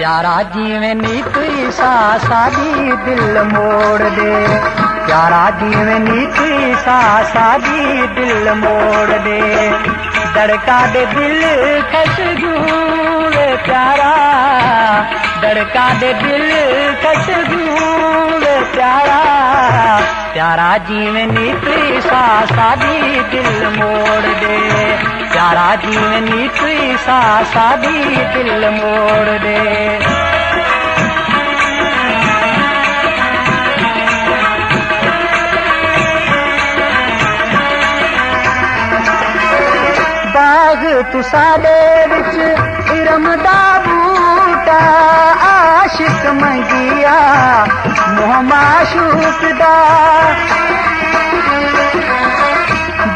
प्यारा जीवन नीत ईसा सादी दिल मोड़ दे, प्यारा जीवन नीत ईसा सादी दिल मोड़ दे। धड़का दे दिल कस वे प्यारा, धड़का दे दिल कस वे प्यारा, प्यारा जीवन नीत ईसा सादी दिल मोड़ दे, प्यारा जीवन नीत ईसा सादी दिल मोड़ दे। बाग तू साडे विच इरम दा बूटा, आशिक मंगिया मोह माशूक दा।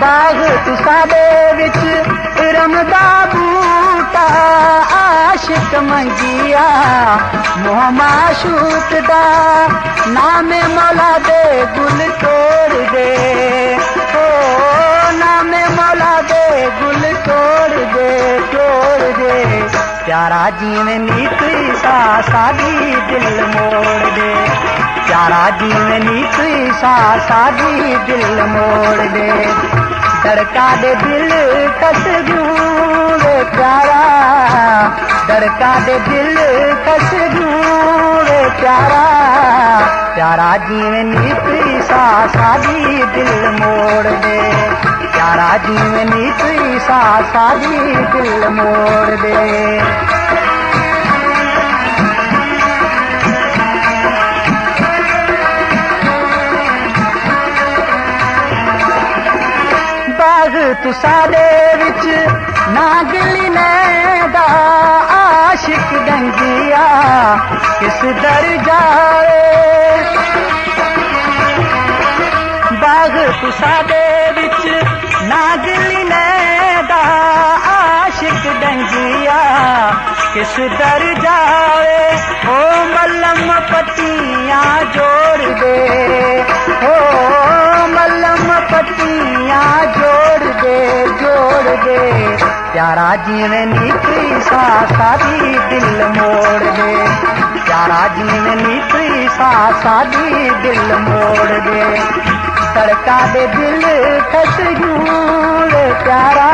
बाग तू साडे विच इरम दा बूटा, आशिक मंगिया मोह माशूक दा। नामे मौला दे गुल तोड़ दे, ओ नामे मौला दे गुल तोड़ दे, तोड़ दे। प्यारा जीवन नीत ईसा सादी दिल मोड़ दे, प्यारा जीवन नीत ईसा सादी दिल मोड़ दे। धड़का दे दिल कस वे प्यारा, धड़का दे दिल कस वे प्यारा, प्यारा जीवन नीत ईसा सादी दिल मोड़ दे, प्यारा जीवन नीत ईसा सादी दिल मोड़ दे। बाग तू साडे विच नागली नैदा, आशिक डंगिया किस दर जाए। बाग तू साडे विच नागली नैदा, आशिक डंगिया किस दर जाए। ओ मलम पट्टियां जोड़ दे, ओ मलम पट्टियां जोड़ दे, जोड़ दे। प्यारा जीवन नीत ईसा सादी दिल मोड़ दे, प्यारा जीवन नीत ईसा सादी दिल मोड़ दे। धड़का दे दिल कस वे प्यारा,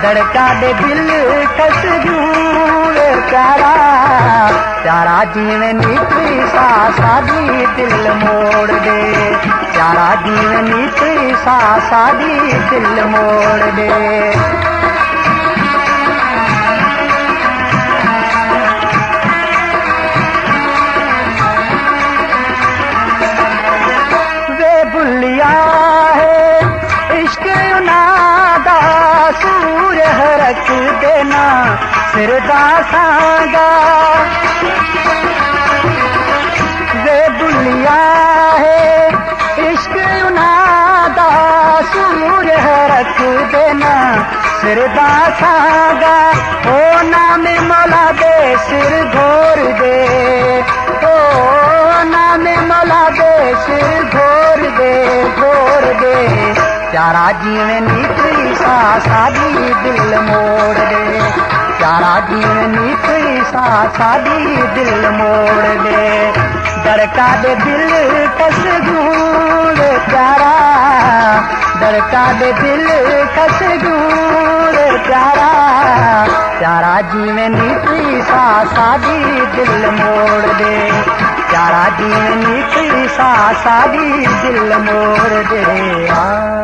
धड़का दे दिल कस वे प्यारा, प्यारा जीवन नीत ईसा सादी दिल मोड़ दे, प्यारा जीवन नीत ईसा सादी दिल मोड़ दे। बुलिया है इश्क उनादा, सूर्य रख देना सिरदा सांगा। वे बुलिया है इश्क उनादा, सूर्य रख देना सिरदा सांगा। ओ नामे मौला दे सिर घोर दे, ओ नामे मौला दे सिर घोर दे, घोर दे। प्यारा जीवन नीत ईसा सादी दिल मोड़ दे, प्यारा जीवन नीत ईसा सादी दिल मोड़ दे। धड़का दे दिल कस वे प्यारा, धड़का दे दिल कस वे प्यारा, प्यारा जीवन नीत ईसा सादी दिल मोड़ दे, प्यारा जीवन नीत ईसा सादी दिल मोड़ दे।